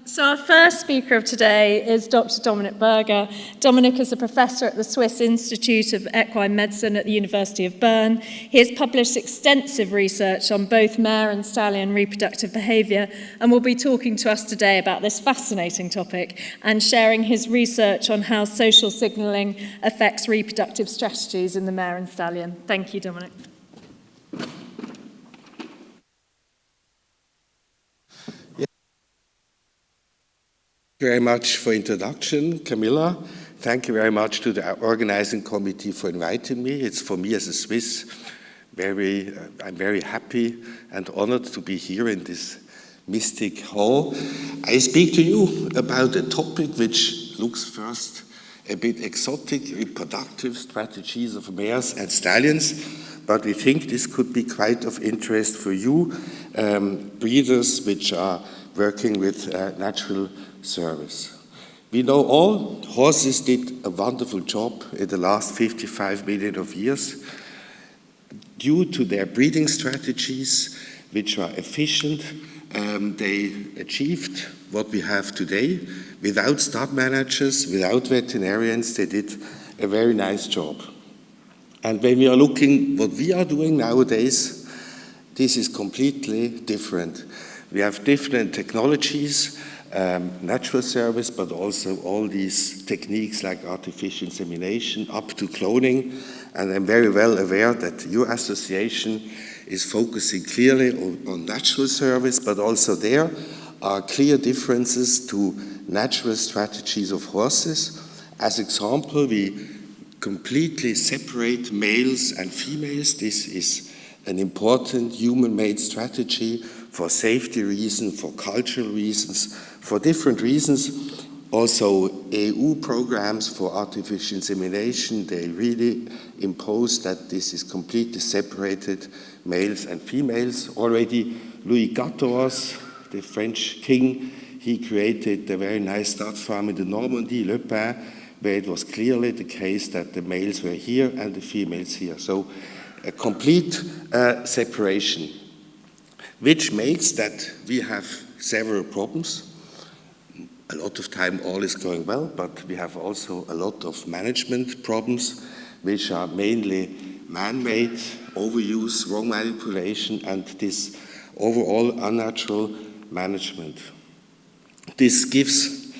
So our first speaker of today is Dr. Dominik Berger. Dominik is a professor at the Swiss Institute of Equine Medicine at the University of Bern. He has published extensive research on both mare and stallion reproductive behaviour and will be talking to us today about this fascinating topic and sharing his research on how social signalling affects reproductive strategies in the mare and stallion. Thank you, Dominik. Thank you very much for introduction, Camilla. Thank you very much to the organizing committee for inviting me. It's for me as a Swiss, I'm very happy and honored to be here in this mystic hall. I speak to you about a topic which looks first a bit exotic, reproductive strategies of mares and stallions, but we think this could be quite of interest for you, breeders which are working with natural service. We know all horses did a wonderful job in the last 55 million of years due to their breeding strategies, which are efficient. They achieved what we have today without stud managers, without veterinarians. They did a very nice job. And when we are looking what we are doing nowadays, this is completely different. We have different technologies, natural service, but also all these techniques like artificial insemination up to cloning. And I'm very well aware that your association is focusing clearly on natural service, but also there are clear differences to natural strategies of horses. As example, we completely separate males and females. This is an important human-made strategy for safety reasons, for cultural reasons, for different reasons. Also, EU programs for artificial insemination, they really impose that this is completely separated, males and females. Already Louis XIV, the French king, he created a very nice stud farm in the Normandy, Le Pin, where it was clearly the case that the males were here and the females here. So a complete separation, which makes that we have several problems. A lot of time all is going well, but we have also a lot of management problems, which are mainly man-made, overuse, wrong manipulation, and this overall unnatural management. This gives,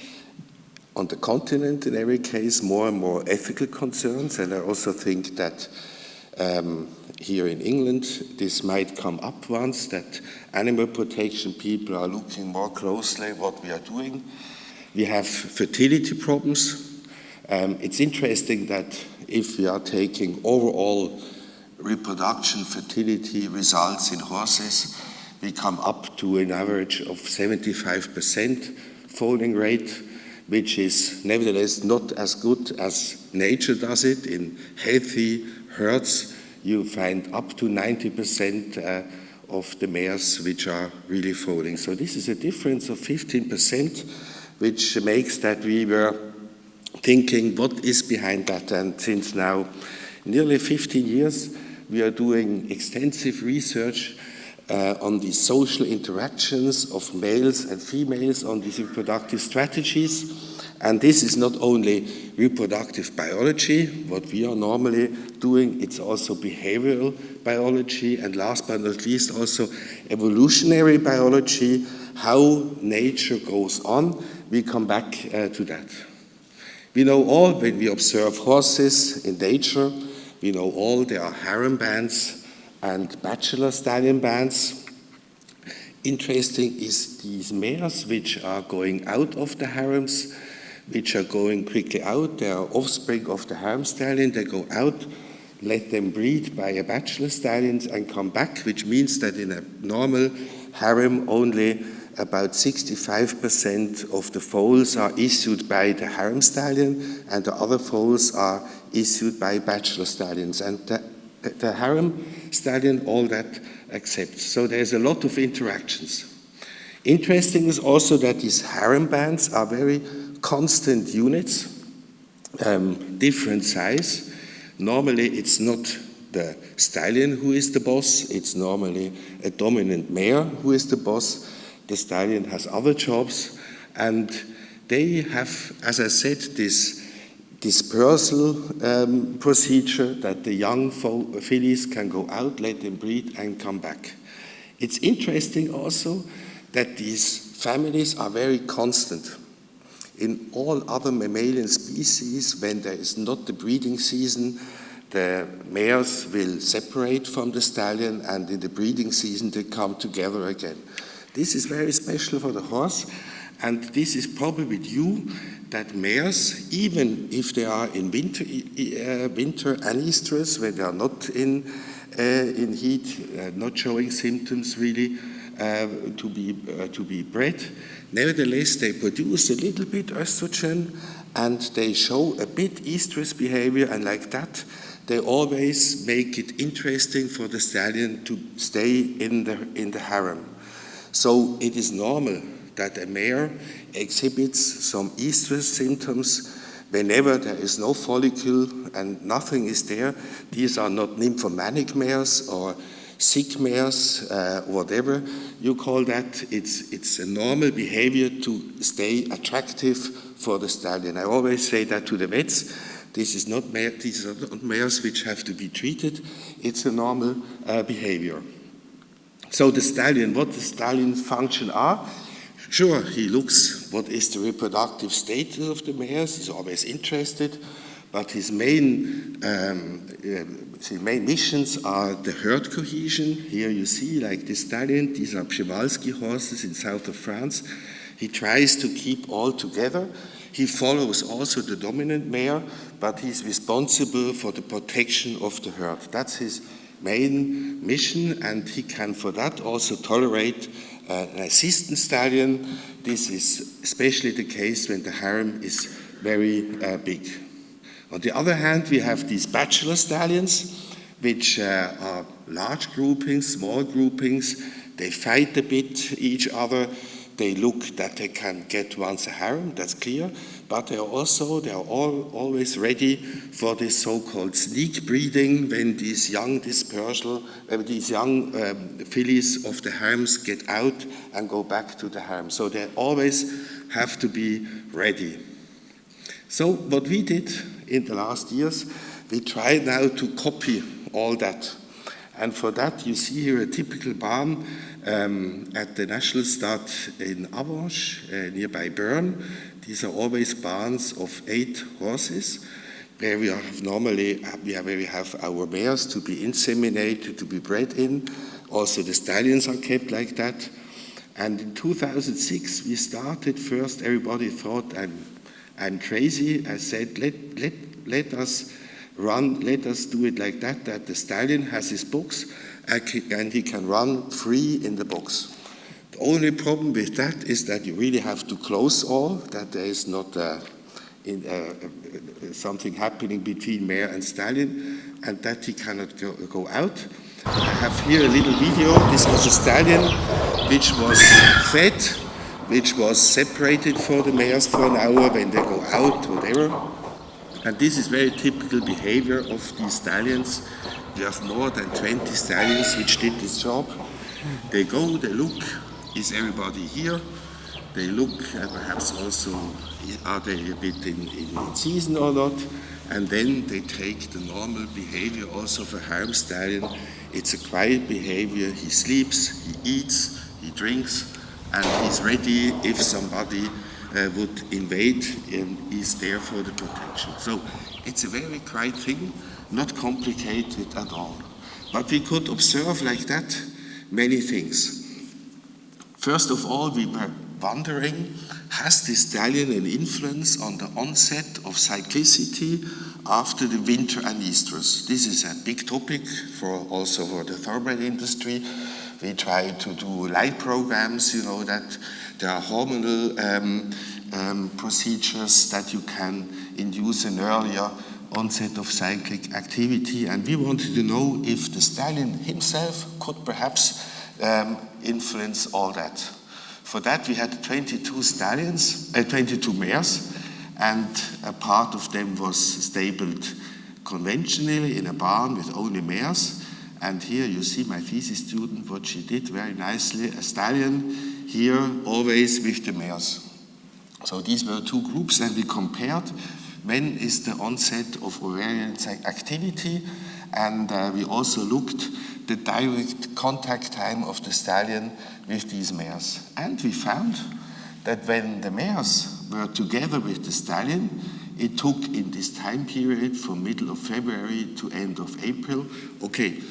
on the continent in every case, more and more ethical concerns, and I also think that here in England, this might come up once, that animal protection people are looking more closely at what we are doing. We have fertility problems. It's interesting that if we are taking overall reproduction fertility results in horses, we come up to an average of 75% foaling rate, which is nevertheless not as good as nature does it. In healthy herds, you find up to 90% of the mares which are really foaling. So this is a difference of 15%, which makes that we were thinking what is behind that. And since now nearly 15 years, we are doing extensive research on the social interactions of males and females on these reproductive strategies. And this is not only reproductive biology, what we are normally doing, it's also behavioral biology, and last but not least also evolutionary biology, how nature goes on. We come back to that. We know all, when we observe horses in nature, we know all there are harem bands and bachelor stallion bands. Interesting is these mares which are going out of the harems, which are going quickly out. They are offspring of the harem stallion. They go out, let them breed by a bachelor stallions and come back, which means that in a normal harem only about 65% of the foals are issued by the harem stallion and the other foals are issued by bachelor stallions. And the harem stallion all that accepts. So there's a lot of interactions. Interesting is also that these harem bands are very constant units, different size. Normally it's not the stallion who is the boss, it's normally a dominant mare who is the boss. The stallion has other jobs, And they have, as I said, this dispersal procedure that the young fillies can go out, let them breed, and come back. It's interesting also that these families are very constant. In all other mammalian species, when there is not the breeding season, the mares will separate from the stallion, and in the breeding season they come together again. This is very special for the horse, and this is probably due that mares, even if they are in winter anestrus, when they are not in heat, not showing symptoms really to be bred, nevertheless they produce a little bit estrogen and they show a bit estrus behavior, and like that they always make it interesting for the stallion to stay in the harem. So it is normal that a mare exhibits some estrus symptoms whenever there is no follicle and nothing is there. These are not nymphomanic mares or sick mares, whatever you call that. It's a normal behavior to stay attractive for the stallion. I always say that to the vets. These are not mares which have to be treated. It's a normal behavior. So the stallion, what the stallion function are? Sure, he looks what is the reproductive status of the mares. He's always interested, but his main missions are the herd cohesion. Here you see, like the stallion, these are Przewalski horses in south of France. He tries to keep all together. He follows also the dominant mare, but he's responsible for the protection of the herd. That's his main mission, and he can for that also tolerate an assistant stallion. This is especially the case when the harem is very big. On the other hand, we have these bachelor stallions, which are large groupings, small groupings. They fight a bit each other. They look that they can get once a harem, that's clear, but they are always ready for this so-called sneak breeding when these young fillies of the harems get out and go back to the harem. So they always have to be ready. So what we did in the last years, we tried now to copy all that. And for that, you see here a typical barn at the National Stud in Avanches, nearby Bern. These are always barns of 8 horses, where we have our mares to be inseminated, to be bred in. Also, the stallions are kept like that. And in 2006, we started first. Everybody thought I'm crazy. I said, let us do it like that the stallion has his box and he can run free in the box. The only problem with that is that you really have to close all, that there is not something happening between mare and stallion, and that he cannot go out. I have here a little video. This was a stallion which was fed, which was separated for the mares for an hour when they go out, whatever. And this is very typical behavior of these stallions. You have more than 20 stallions which did this job. They go, they look, is everybody here? They look and perhaps also, are they a bit in season or not? And then they take the normal behavior also of a harem stallion. It's a quiet behavior. He sleeps, he eats, he drinks, and he's ready if somebody would invade, and is there for the protection. So it's a very quiet thing, not complicated at all. But we could observe like that many things. First of all, we were wondering, has the stallion an influence on the onset of cyclicity after the winter anestrus? This is a big topic also for the thoroughbred industry. We try to do light programs, that there are hormonal procedures that you can induce an earlier onset of cyclic activity. And we wanted to know if the stallion himself could perhaps influence all that. For that, we had 22 mares, and a part of them was stabled conventionally in a barn with only mares. And here you see my thesis student, what she did very nicely, a stallion here always with the mares. So these were two groups, and we compared when is the onset of ovarian activity, and we also looked the direct contact time of the stallion with these mares. And we found that when the mares were together with the stallion, it took in this time period from middle of February to end of April. Okay,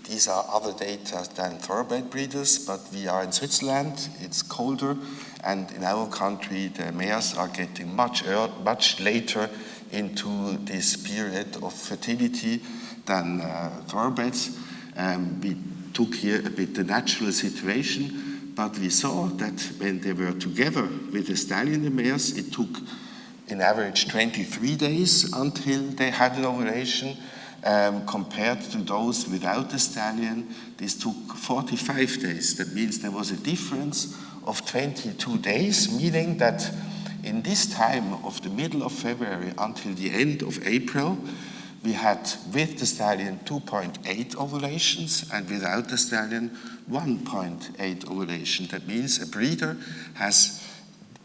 these are other data than thoroughbred breeders, but we are in Switzerland, it's colder, and in our country the mares are getting much later into this period of fertility than thoroughbreds. We took here a bit the natural situation, but we saw that when they were together with the stallion, the mares, it took in average 23 days until they had an ovulation. Compared to those without the stallion, this took 45 days. That means there was a difference of 22 days, meaning that in this time of the middle of February until the end of April, we had with the stallion 2.8 ovulations and without the stallion 1.8 ovulation. That means a breeder has,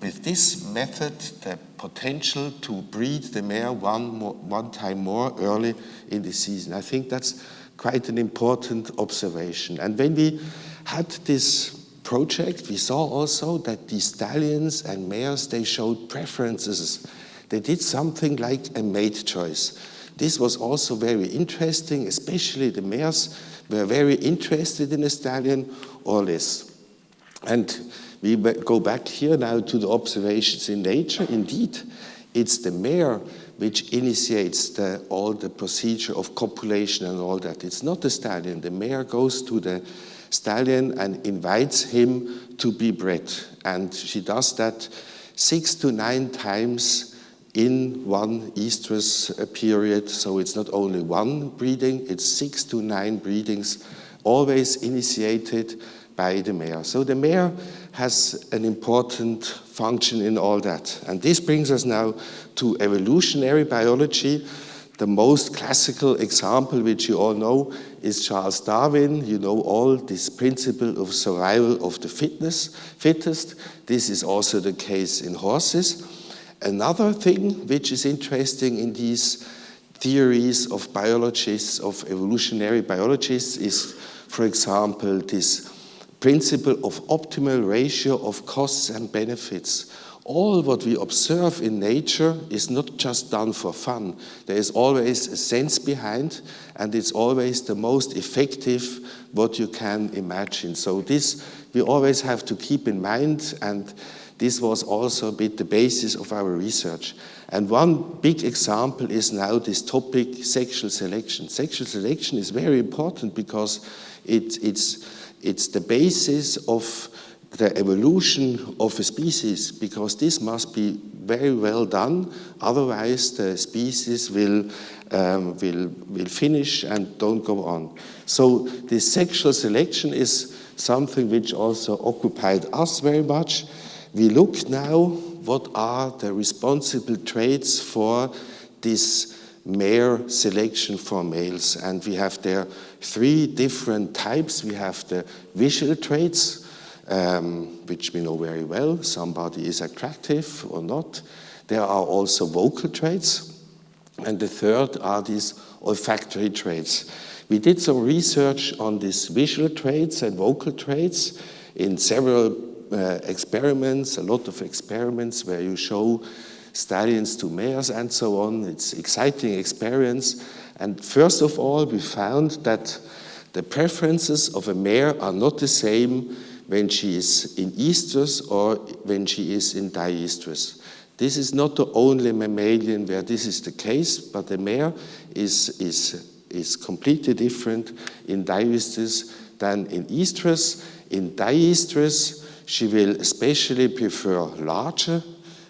with this method, the potential to breed the mare one time more early in the season. I think that's quite an important observation. And when we had this project, we saw also that the stallions and mares, they showed preferences. They did something like a mate choice. This was also very interesting, especially the mares were very interested in a stallion or less. And we go back here now to the observations in nature. Indeed, it's the mare which initiates all the procedure of copulation and all that. It's not the stallion. The mare goes to the stallion and invites him to be bred. And she does that 6 to 9 times in one estrus period. So it's not only one breeding, it's 6 to 9 breedings, always initiated by the mare. So the mare has an important function in all that. And this brings us now to evolutionary biology. The most classical example, which you all know, is Charles Darwin. You know all this principle of survival of the fittest. This is also the case in horses. Another thing which is interesting in these theories of biologists, of evolutionary biologists, is, for example, this principle of optimal ratio of costs and benefits. All what we observe in nature is not just done for fun. There is always a sense behind, and it's always the most effective what you can imagine. So this we always have to keep in mind, and this was also a bit the basis of our research. And one big example is now this topic, sexual selection. Sexual selection is very important because it's the basis of the evolution of a species, because this must be very well done. Otherwise, the species will finish and don't go on. So this sexual selection is something which also occupied us very much. We look now what are the responsible traits for this mare selection for males. And we have there 3 different types. We have the visual traits, which we know very well. Somebody is attractive or not. There are also vocal traits. And the third are these olfactory traits. We did some research on these visual traits and vocal traits in several experiments, a lot of experiments where you show stallions to mares and so on. It's an exciting experience. And first of all, we found that the preferences of a mare are not the same when she is in estrus or when she is in diestrus. This is not the only mammalian where this is the case, but the mare is completely different in diestrus than in estrus. In diestrus, she will especially prefer larger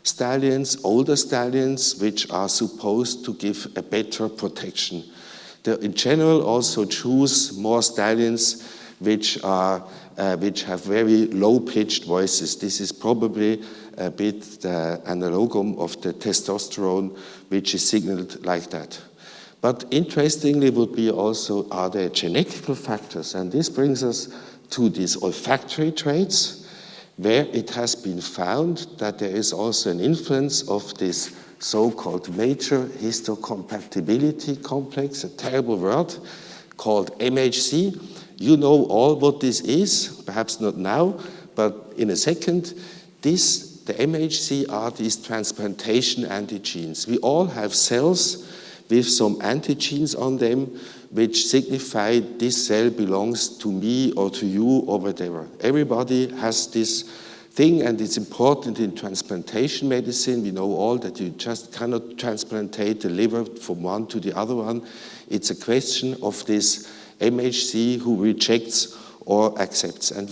stallions, older stallions, which are supposed to give a better protection. They, in general, also choose more stallions which have very low-pitched voices. This is probably a bit the analogum of the testosterone, which is signaled like that. But interestingly would be also, are there genetical factors? And this brings us to these olfactory traits. where it has been found that there is also an influence of this so-called major histocompatibility complex, a terrible word, called MHC. You know all what this is, perhaps not now, but in a second. The MHC are these transplantation antigenes. We all have cells with some antigenes on them which signify this cell belongs to me or to you or whatever. Everybody has this thing, and it's important in transplantation medicine. We know all that you just cannot transplantate the liver from one to the other one. It's a question of this MHC who rejects or accepts. And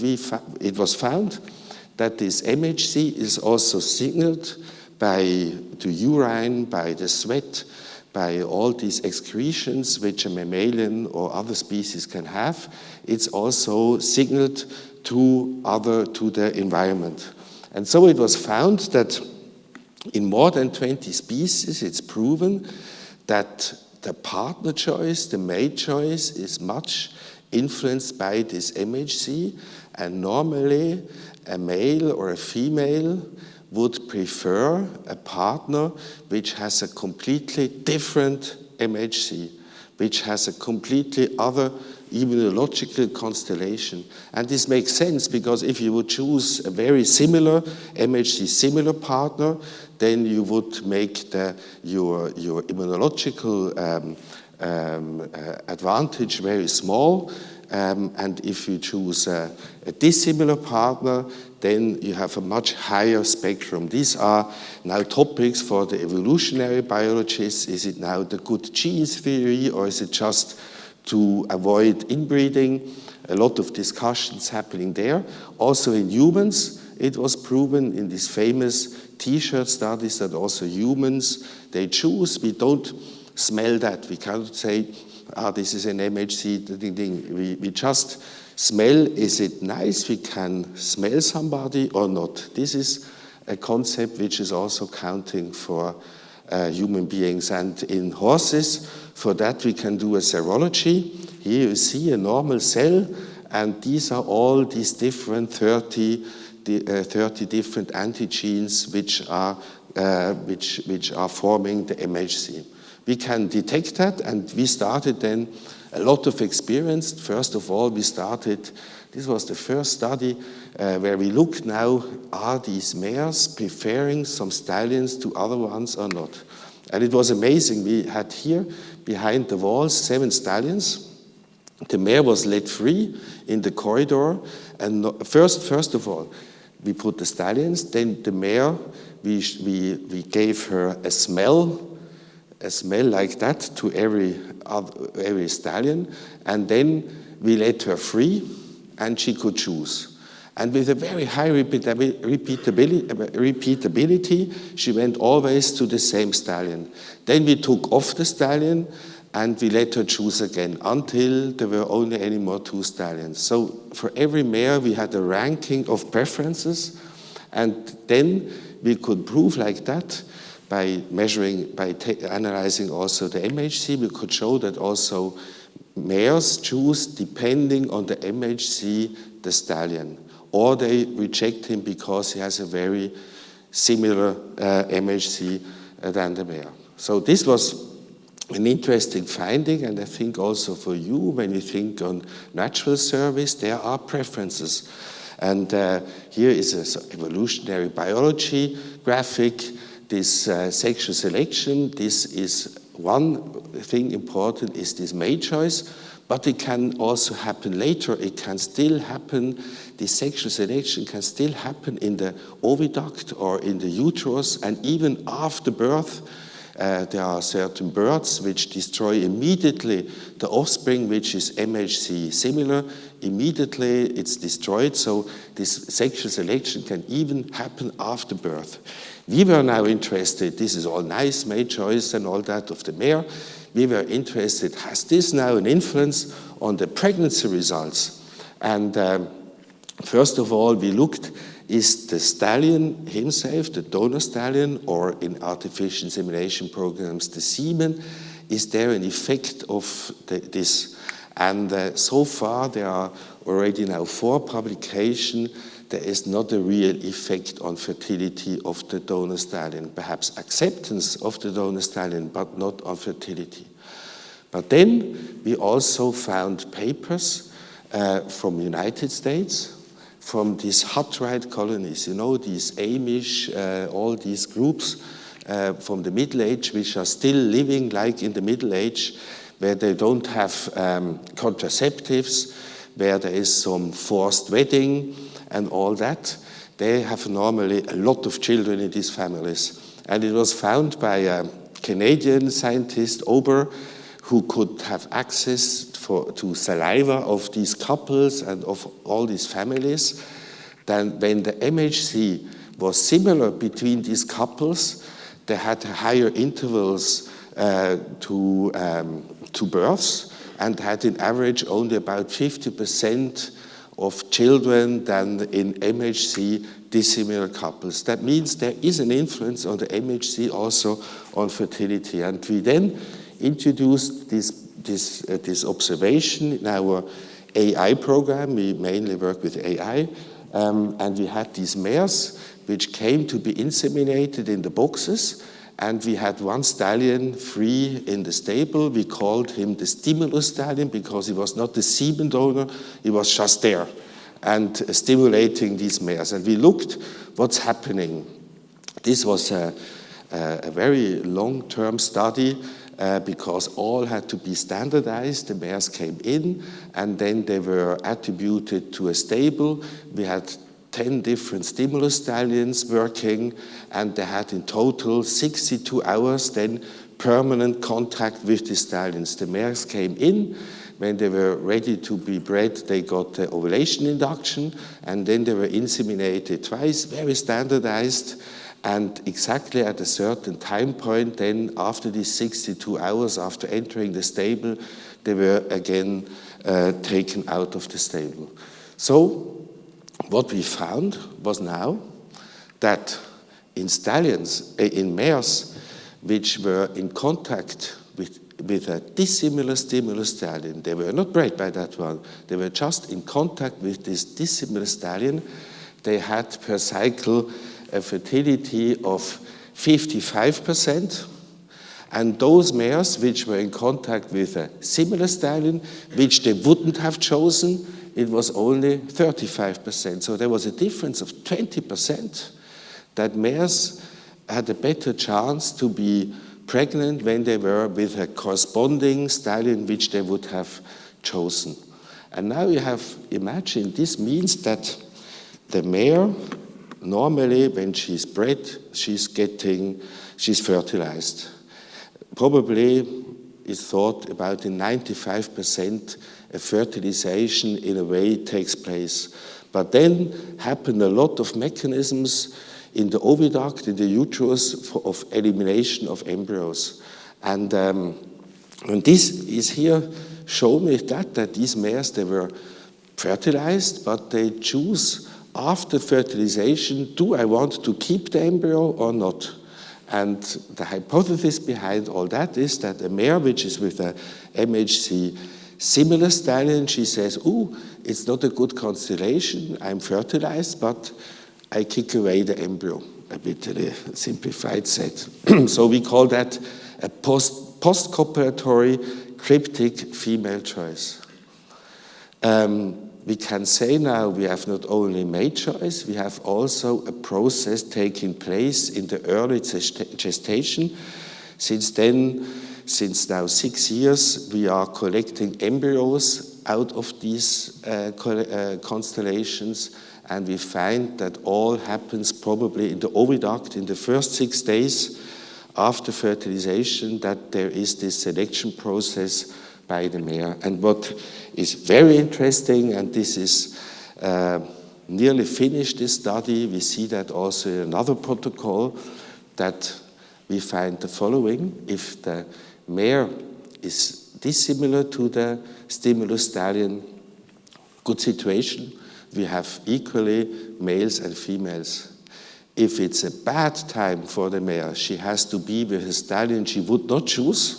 it was found that this MHC is also signaled by the urine, by the sweat, by all these excretions which a mammalian or other species can have. It's also signaled to the environment. And so it was found that in more than 20 species, it's proven that the partner choice, the mate choice, is much influenced by this MHC, and normally a male or a female would prefer a partner which has a completely different MHC, which has a completely other immunological constellation. And this makes sense because if you would choose a very similar MHC similar partner, then you would make your immunological advantage very small. And if you choose a dissimilar partner, then you have a much higher spectrum. These are now topics for the evolutionary biologists. Is it now the good genes theory, or is it just to avoid inbreeding? A lot of discussions happening there. Also in humans, it was proven in these famous T-shirt studies that also humans, they choose. We don't smell that. We cannot say, this is an MHC. We just smell, is it nice? We can smell somebody or not. This is a concept which is also counting for human beings. And in horses, for that we can do a serology. Here you see a normal cell, and these are all these different 30 different antigenes which are forming the MHC. We can detect that, and we started then a lot of experience. First of all, this was the first study where we looked now, are these mares preferring some stallions to other ones or not? And it was amazing. We had here behind the walls 7 stallions. The mare was led free in the corridor, and first of all, we put the stallions, then the mare, we gave her a smell like that to every stallion, and then we let her free, and she could choose. And with a very high repeatability, she went always to the same stallion. Then we took off the stallion, and we let her choose again until there were only any more 2 stallions. So for every mare, we had a ranking of preferences, and then we could prove like that by measuring, analyzing also the MHC. We could show that also mares choose depending on the MHC the stallion, or they reject him because he has a very similar MHC than the mare. So this was an interesting finding, and I think also for you, when you think on natural service, there are preferences. And here is an evolutionary biology graphic. This sexual selection, this is one thing important, is this mate choice, but it can also happen later. It can still happen, this sexual selection can still happen in the oviduct or in the uterus, and even after birth. There are certain birds which destroy immediately the offspring, which is MHC similar. Immediately it's destroyed, so this sexual selection can even happen after birth. We were now interested, this is all nice, mate choice and all that of the mare. We were interested, has this now an influence on the pregnancy results? And first of all, we looked, is the stallion himself, the donor stallion, or in artificial insemination programs, the semen, is there an effect of this? And so far, there are already now 4 publications. There is not a real effect on fertility of the donor stallion, perhaps acceptance of the donor stallion, but not on fertility. But then we also found papers from the United States, from these Hutterite colonies, you know, these Amish, all these groups from the Middle Age, which are still living like in the Middle Age, where they don't have contraceptives, where there is some forced wedding and all that. They have normally a lot of children in these families. And it was found by a Canadian scientist, Ober, who could have access to saliva of these couples and of all these families. Then when the MHC was similar between these couples, they had higher intervals to births and had in average only about 50% of children than in MHC dissimilar couples. That means there is an influence on the MHC also on fertility. And we then introduced this observation in our AI program. We mainly work with AI. And we had these mares which came to be inseminated in the boxes. And we had one stallion free in the stable. We called him the stimulus stallion because he was not the semen donor, he was just there and stimulating these mares. And we looked what's happening. This was a very long-term study because all had to be standardized. The mares came in and then they were attributed to a stable. We had 10 different stimulus stallions working, and they had in total 62 hours then permanent contact with the stallions. The mares came in. When they were ready to be bred, they got the ovulation induction, and then they were inseminated twice, very standardized. And exactly at a certain time point, then after these 62 hours after entering the stable, they were again taken out of the stable. So what we found was now that in stallions, in mares, which were in contact with a dissimilar stimulus stallion, they were not bred by that one, they were just in contact with this dissimilar stallion, they had per cycle a fertility of 55%, and those mares which were in contact with a similar stallion, which they wouldn't have chosen, it was only 35%. So there was a difference of 20% that mares had a better chance to be pregnant when they were with a corresponding stallion which they would have chosen. And now you have imagined, this means that the mare, normally when she's bred, she's fertilized. Probably is thought about in 95% a fertilization in a way takes place. But then happen a lot of mechanisms in the oviduct, in the uterus, of elimination of embryos. And this is here shown with that these mares, they were fertilized, but they choose after fertilization, do I want to keep the embryo or not? And the hypothesis behind all that is that a mare which is with a MHC similar stallion, she says, ooh, it's not a good constellation, I'm fertilized, but I kick away the embryo, a bit simplified said. So we call that a post-copulatory cryptic female choice. We can say now we have not only mate choice, we have also a process taking place in the early gestation. Since now 6 years, we are collecting embryos out of these constellations, and we find that all happens probably in the oviduct in the first 6 days after fertilization, that there is this selection process by the mare. And what is very interesting, and this is nearly finished, this study, we see that also in another protocol, that we find the following. If the mare is dissimilar to the stimulus stallion, good situation, we have equally males and females. If it's a bad time for the mare, she has to be with a stallion she would not choose.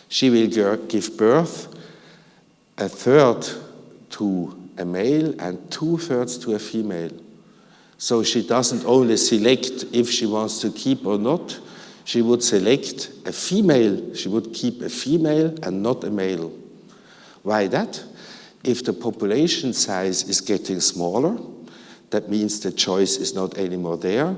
She will give birth a third to a male and 2/3 to a female. So she doesn't only select if she wants to keep or not, she would select a female, she would keep a female and not a male. Why that? If the population size is getting smaller, that means the choice is not anymore there.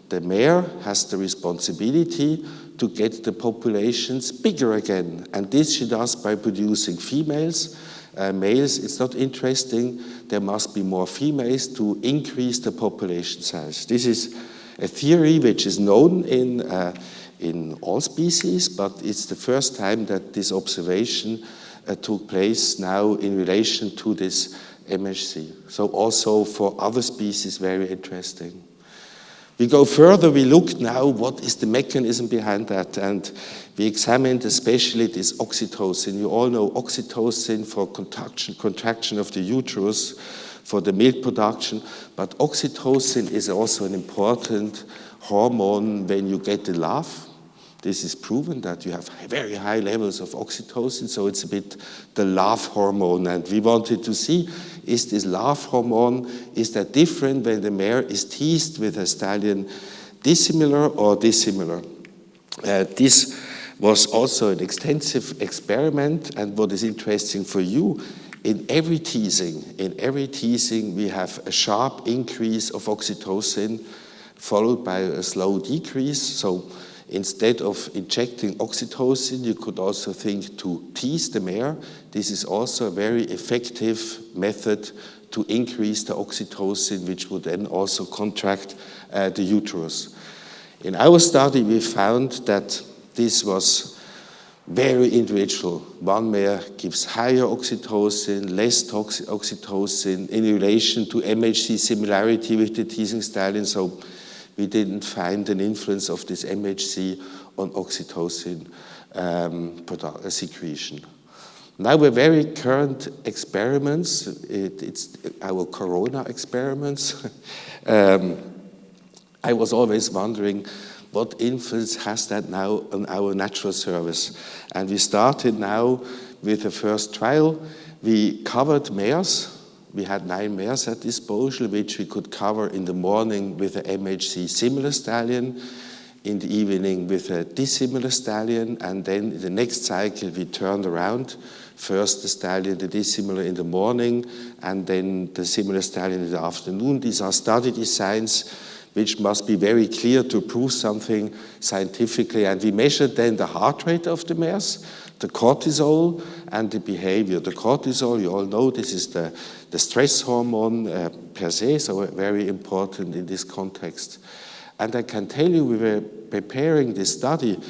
The mare has the responsibility to get the populations bigger again. And this she does by producing females. Males, it's not interesting. There must be more females to increase the population size. This is a theory which is known in all species, but it's the first time that this observation took place now in relation to this MHC. So also for other species, very interesting. We go further, we look now what is the mechanism behind that, and we examined especially this oxytocin. You all know oxytocin for contraction of the uterus, for the milk production, but oxytocin is also an important hormone when you get the love. This is proven that you have very high levels of oxytocin, so it's a bit the love hormone. And we wanted to see, is this love hormone, is that different when the mare is teased with a stallion, dissimilar or dissimilar? This was also an extensive experiment, and what is interesting for you, in every teasing, we have a sharp increase of oxytocin followed by a slow decrease. So instead of injecting oxytocin, you could also think to tease the mare. This is also a very effective method to increase the oxytocin, which would then also contract the uterus. In our study, we found that this was very individual. One mare gives higher oxytocin, less oxytocin in relation to MHC similarity with the teasing stallion. So we didn't find an influence of this MHC on oxytocin secretion. Now, we're very current experiments. It's our corona experiments. I was always wondering, what influence has that now on our natural service? And we started now with the first trial. We covered mares. We had 9 mares at disposal, which we could cover in the morning with a MHC similar stallion, in the evening with a dissimilar stallion, and then in the next cycle we turned around. First the stallion, the dissimilar in the morning, and then the similar stallion in the afternoon. These are study designs which must be very clear to prove something scientifically. And we measured then the heart rate of the mares, the cortisol, and the behavior. The cortisol, you all know, this is the stress hormone per se, so very important in this context. And I can tell you, we were preparing this study,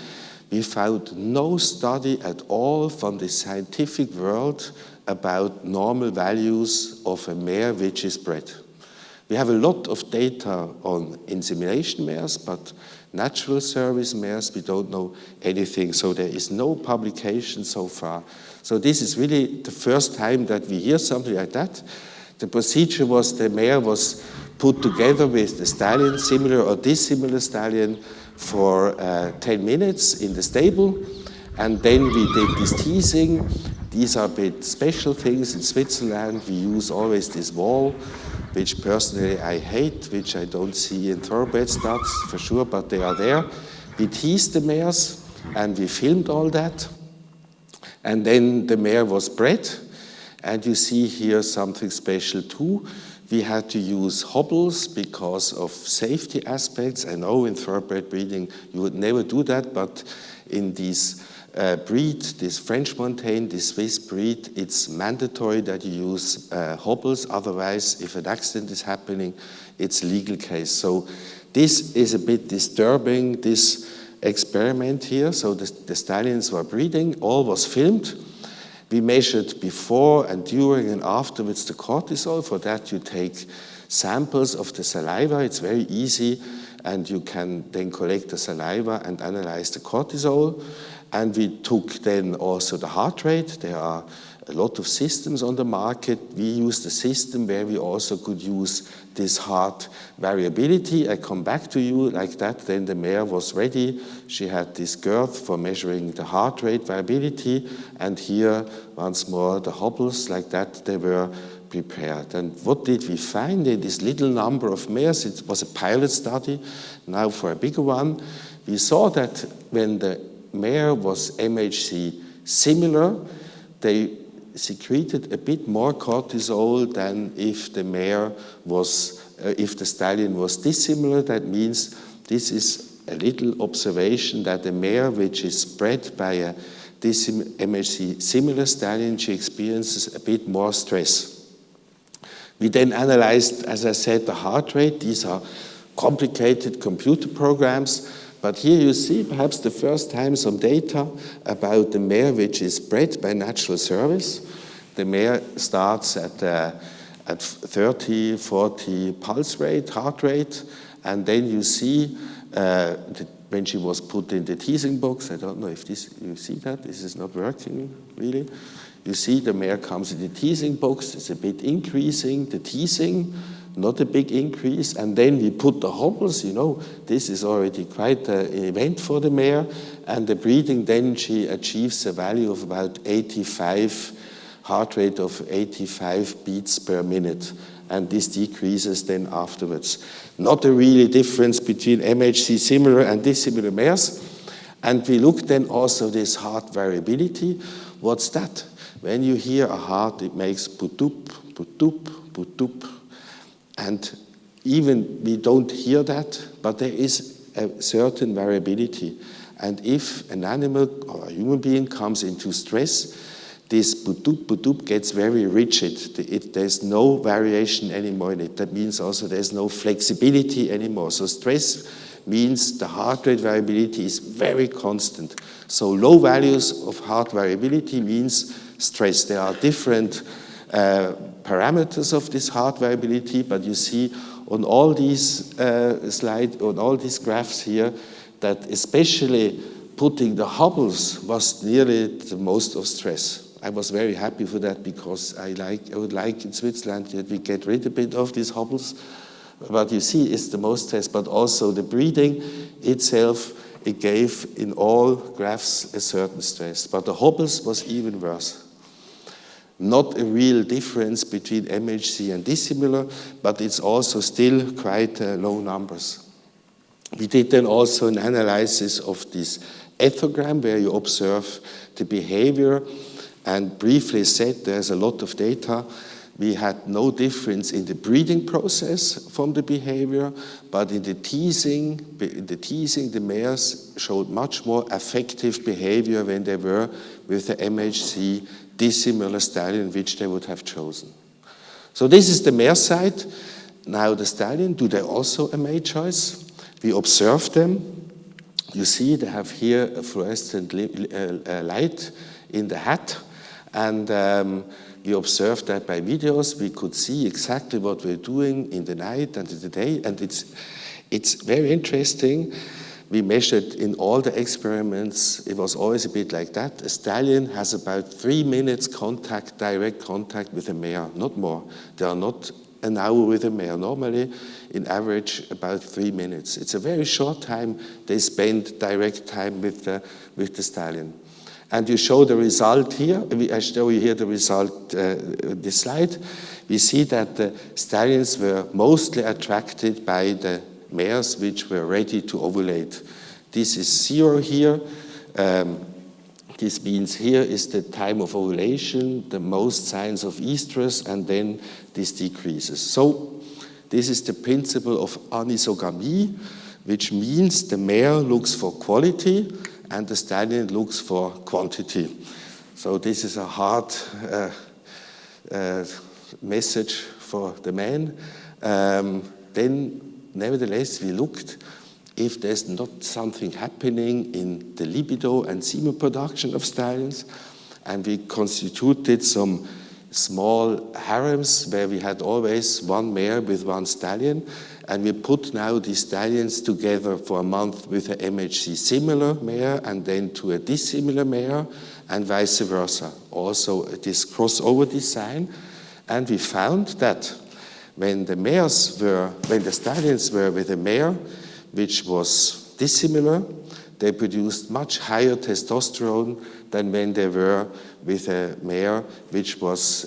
we found no study at all from the scientific world about normal values of a mare which is bred. We have a lot of data on insemination mares, but natural service mares, we don't know anything. So there is no publication so far. So this is really the first time that we hear something like that. The procedure was the mare was put together with the stallion, similar or dissimilar stallion, for 10 minutes in the stable. And then we did this teasing. These are a bit special things. In Switzerland, we use always this wall, which personally I hate, which I don't see in thoroughbred studs for sure, but they are there. We teased the mares and we filmed all that. And then the mare was bred. And you see here something special too. We had to use hobbles because of safety aspects. I know in thoroughbred breeding you would never do that, but in this breed, this French Montaigne, this Swiss breed, it's mandatory that you use hobbles. Otherwise, if an accident is happening, it's a legal case. So this is a bit disturbing, this experiment here. So the stallions were breeding, all was filmed. We measured before and during and afterwards the cortisol. For that, you take samples of the saliva. It's very easy, and you can then collect the saliva and analyze the cortisol. And we took then also the heart rate. There are a lot of systems on the market. We used a system where we also could use this heart variability. I come back to you like that. Then the mare was ready. She had this girth for measuring the heart rate variability. And here, once more, the hobbles like that, they were prepared. And what did we find in this little number of mares? It was a pilot study. Now for a bigger one, we saw that when the mare was MHC similar, they secreted a bit more cortisol than if the mare was, if the stallion was dissimilar. That means this is a little observation that the mare which is bred by a MHC similar stallion, she experiences a bit more stress. We then analyzed, as I said, the heart rate. These are complicated computer programs. But here you see perhaps the first time some data about the mare which is bred by natural service. The mare starts at 30, 40 pulse rate, heart rate, and then you see when she was put in the teasing box, I don't know if you see that, this is not working really. You see the mare comes in the teasing box, it's a bit increasing, the teasing, not a big increase, and then we put the hobbles, this is already quite an event for the mare, and the breeding, then she achieves a value of about 85, heart rate of 85 beats per minute, and this decreases then afterwards. Not a really difference between MHC similar and dissimilar mares, and we look then also this heart variability. What's that? When you hear a heart, it makes putup, putup, putup. And even we don't hear that, but there is a certain variability. And if an animal or a human being comes into stress, this putup, putup gets very rigid. There's no variation anymore in it. That means also there's no flexibility anymore. So stress means the heart rate variability is very constant. So low values of heart variability means stress. There are different parameters of this heart variability, but you see on all these on all these graphs here, that especially putting the hobbles was nearly the most of stress. I was very happy for that because I would like in Switzerland that we get rid a bit of these hobbles. But you see, it's the most stress, but also the breeding itself, it gave in all graphs a certain stress. But the hobbles was even worse. Not a real difference between MHC and dissimilar, but it's also still quite low numbers. We did then also an analysis of this ethogram where you observe the behavior, and briefly said there's a lot of data. We had no difference in the breeding process from the behavior, but in the teasing, the mares showed much more affective behavior when they were with the MHC dissimilar stallion which they would have chosen. So this is the mare side. Now the stallion, do they also a mate choice? We observe them. You see they have here a fluorescent light in the hat, and we observed that by videos. We could see exactly what we're doing in the night and in the day, and it's very interesting. We measured in all the experiments, it was always a bit like that. A stallion has about 3 minutes direct contact with a mare, not more. They are not an hour with a mare. Normally, in average, about 3 minutes. It's a very short time they spend direct time with the stallion. And you show the result here. I show you here the result, this slide. We see that the stallions were mostly attracted by the mares which were ready to ovulate. This is 0 here. This means here is the time of ovulation, the most signs of estrus, and then this decreases. So this is the principle of anisogamy, which means the mare looks for quality and the stallion looks for quantity. So this is a hard message for the man. Then, nevertheless, we looked if there's not something happening in the libido and semen production of stallions, and we constituted some small harems where we had always one mare with one stallion, and we put now these stallions together for a month with a MHC similar mare and then to a dissimilar mare and vice versa. Also this crossover design. And we found that when the stallions were with a mare which was dissimilar, they produced much higher testosterone than when they were with a mare which was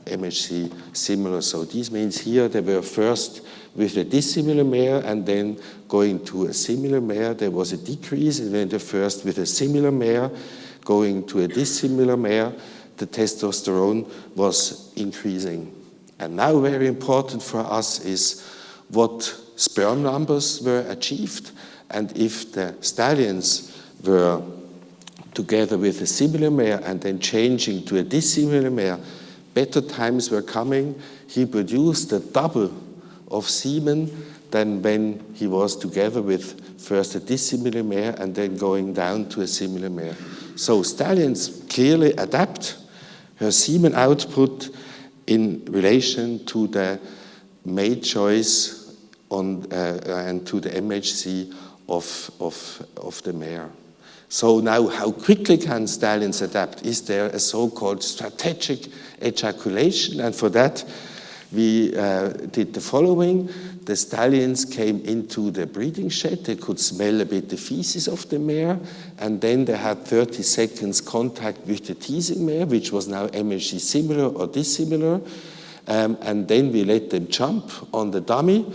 MHC similar. So this means here they were first with a dissimilar mare and then going to a similar mare, there was a decrease, and when the first with a similar mare going to a dissimilar mare, the testosterone was increasing. And now very important for us is what sperm numbers were achieved, and if the stallions were together with a similar mare and then changing to a dissimilar mare, better times were coming. He produced a double of semen than when he was together with first a dissimilar mare and then going down to a similar mare. So stallions clearly adapt her semen output in relation to the mate choice and to the MHC of the mare. So now, how quickly can stallions adapt? Is there a so-called strategic ejaculation? And for that, we did the following. The stallions came into the breeding shed. They could smell a bit the feces of the mare, and then they had 30 seconds contact with the teasing mare, which was now MHC similar or dissimilar, and then we let them jump on the dummy.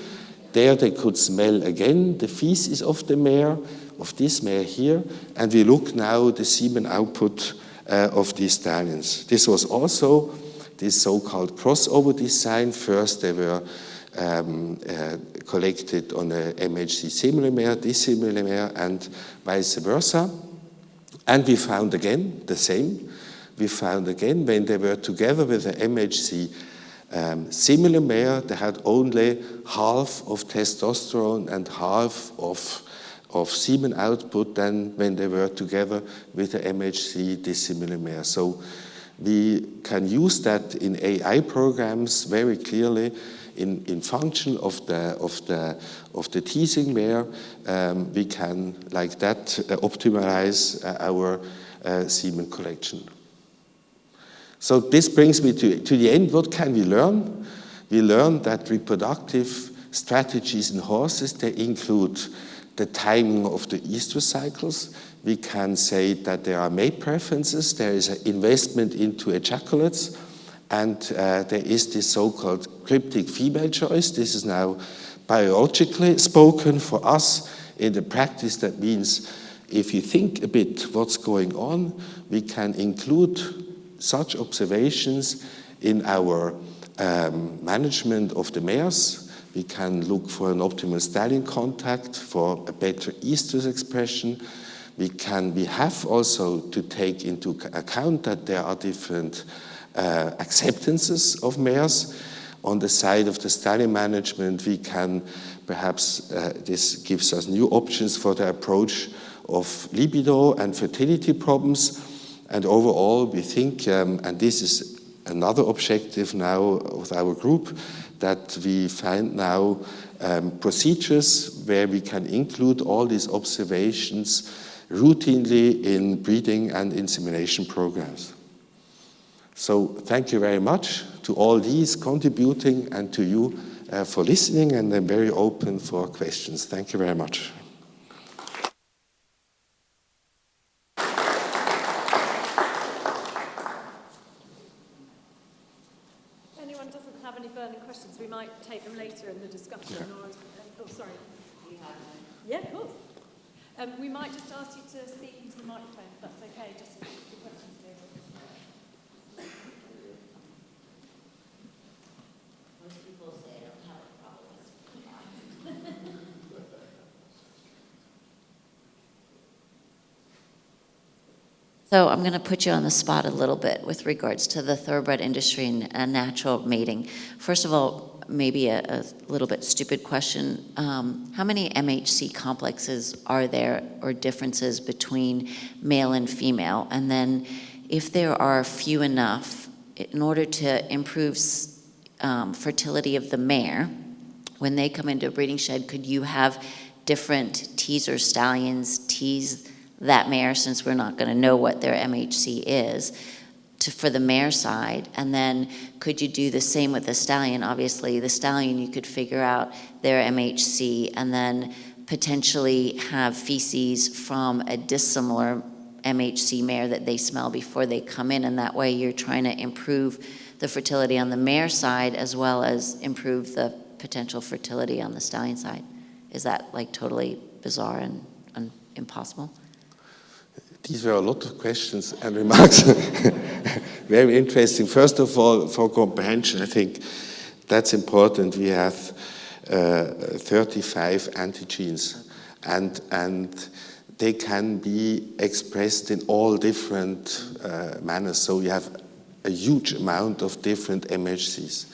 There they could smell again the feces of the mare, of this mare here, and we look now the semen output of these stallions. This was also this so-called crossover design. First they were collected on a MHC similar mare, dissimilar mare, and vice versa. And we found again the same. We found again when they were together with a MHC similar mare, they had only half of testosterone and half of semen output than when they were together with a MHC dissimilar mare. So we can use that in AI programs very clearly in function of the teasing mare. We can, like that, optimize our semen collection. So this brings me to the end. What can we learn? We learn that reproductive strategies in horses, they include the timing of the estrous cycles. We can say that there are mate preferences, there is an investment into ejaculates, and there is this so-called cryptic female choice. This is now biologically spoken. For us in the practice, that means if you think a bit what's going on, we can include such observations in our management of the mares. We can look for an optimal stallion contact, for a better estrus expression. We have also to take into account that there are different acceptances of mares. On the side of the stallion management, we can perhaps, this gives us new options for the approach of libido and fertility problems. And overall, we think, and this is another objective now of our group, that we find now procedures where we can include all these observations routinely in breeding and insemination programs. So thank you very much to all these contributing and to you for listening, and I'm very open for questions. Thank you very much. Anyone doesn't have any burning questions, we might take them later in the discussion. Or, oh, sorry. You have one? Yeah, of course. We might just ask you to speak into the microphone, if that's okay, just the questions here. Most people say I don't have a problem. So I'm going to put you on the spot a little bit with regards to the thoroughbred industry and natural mating. First of all, maybe a little bit stupid question. How many MHC complexes are there or differences between male and female? And then if there are few enough, in order to improve fertility of the mare, when they come into a breeding shed, could you have different teaser stallions tease that mare, since we're not going to know what their MHC is, for the mare side? And then could you do the same with the stallion? Obviously, the stallion, you could figure out their MHC and then potentially have feces from a dissimilar MHC mare that they smell before they come in, and that way you're trying to improve the fertility on the mare side as well as improve the potential fertility on the stallion side. Is that like totally bizarre and impossible? These were a lot of questions and remarks. Very interesting. First of all, for comprehension, I think that's important. We have 35 antigenes, and they can be expressed in all different manners. So you have a huge amount of different MHCs.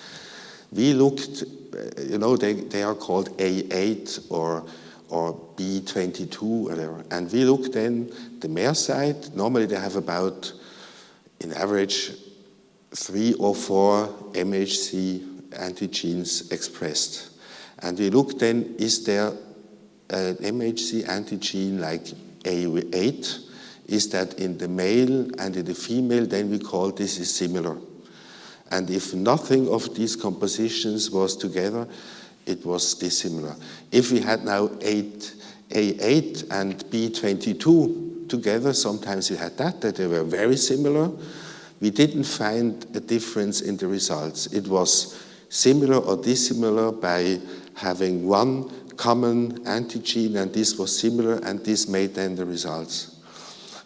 We looked, they are called A8 or B22, whatever. And we looked then the mare side. Normally they have about, in average, 3 or 4 MHC antigenes expressed. And we looked then, is there an MHC antigen like A8? Is that in the male and in the female? Then we call this is similar. And if nothing of these compositions was together, it was dissimilar. If we had now A8 and B22 together, sometimes we had that they were very similar. We didn't find a difference in the results. It was similar or dissimilar by having one common antigen, and this was similar, and this made then the results.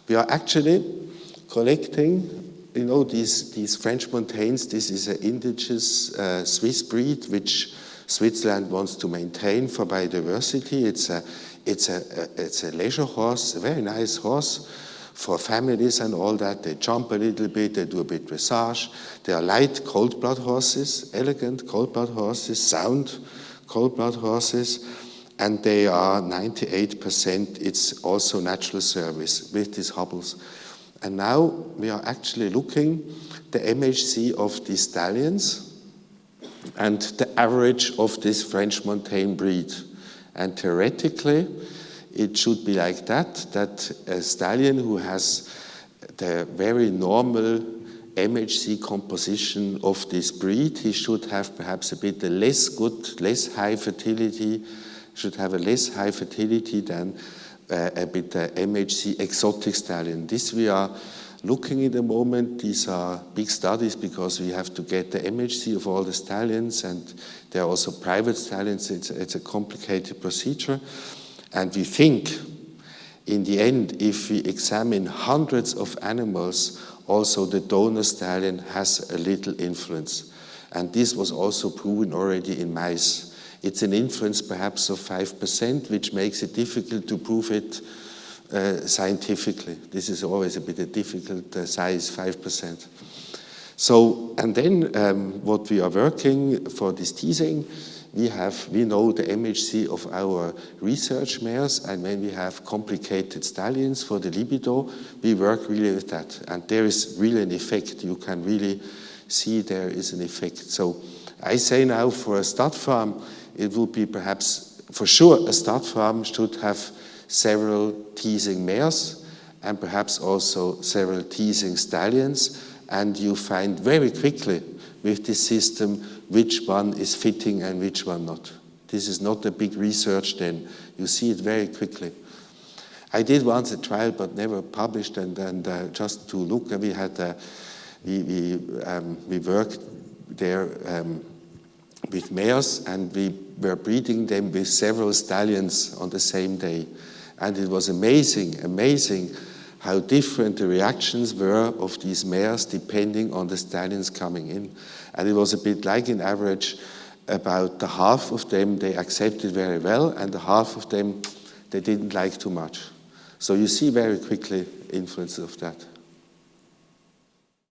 We are actually collecting, these French mountains. This is an indigenous Swiss breed which Switzerland wants to maintain for biodiversity. It's a leisure horse, a very nice horse for families and all that. They jump a little bit, they do a bit dressage. They are light cold-blood horses, elegant cold-blood horses, sound cold-blood horses, and they are 98%. It's also natural service with these hobbles. And now we are actually looking the MHC of these stallions and the average of this French mountain breed. And theoretically, it should be like that a stallion who has the very normal MHC composition of this breed, he should have perhaps a bit less high fertility, should have a less high fertility than a bit MHC exotic stallion. This we are looking at the moment. These are big studies because we have to get the MHC of all the stallions, and there are also private stallions. It's a complicated procedure. And we think, in the end, if we examine hundreds of animals, also the donor stallion has a little influence. And this was also proven already in mice. It's an influence perhaps of 5%, which makes it difficult to prove it scientifically. This is always a bit a difficult size, 5%. So, and then what we are working for this teasing, we know the MHC of our research mares, and when we have complicated stallions for the libido, we work really with that. And there is really an effect. You can really see there is an effect. So I say now for a stud farm, it will be perhaps, for sure, a stud farm should have several teasing mares and perhaps also several teasing stallions, and you find very quickly with this system which one is fitting and which one not. This is not a big research then. You see it very quickly. I did once a trial but never published, and just to look, we had we worked there with mares, and we were breeding them with several stallions on the same day. And it was amazing how different the reactions were of these mares depending on the stallions coming in. And it was a bit like, in average, about the half of them they accepted very well, and the half of them they didn't like too much. So you see very quickly influence of that.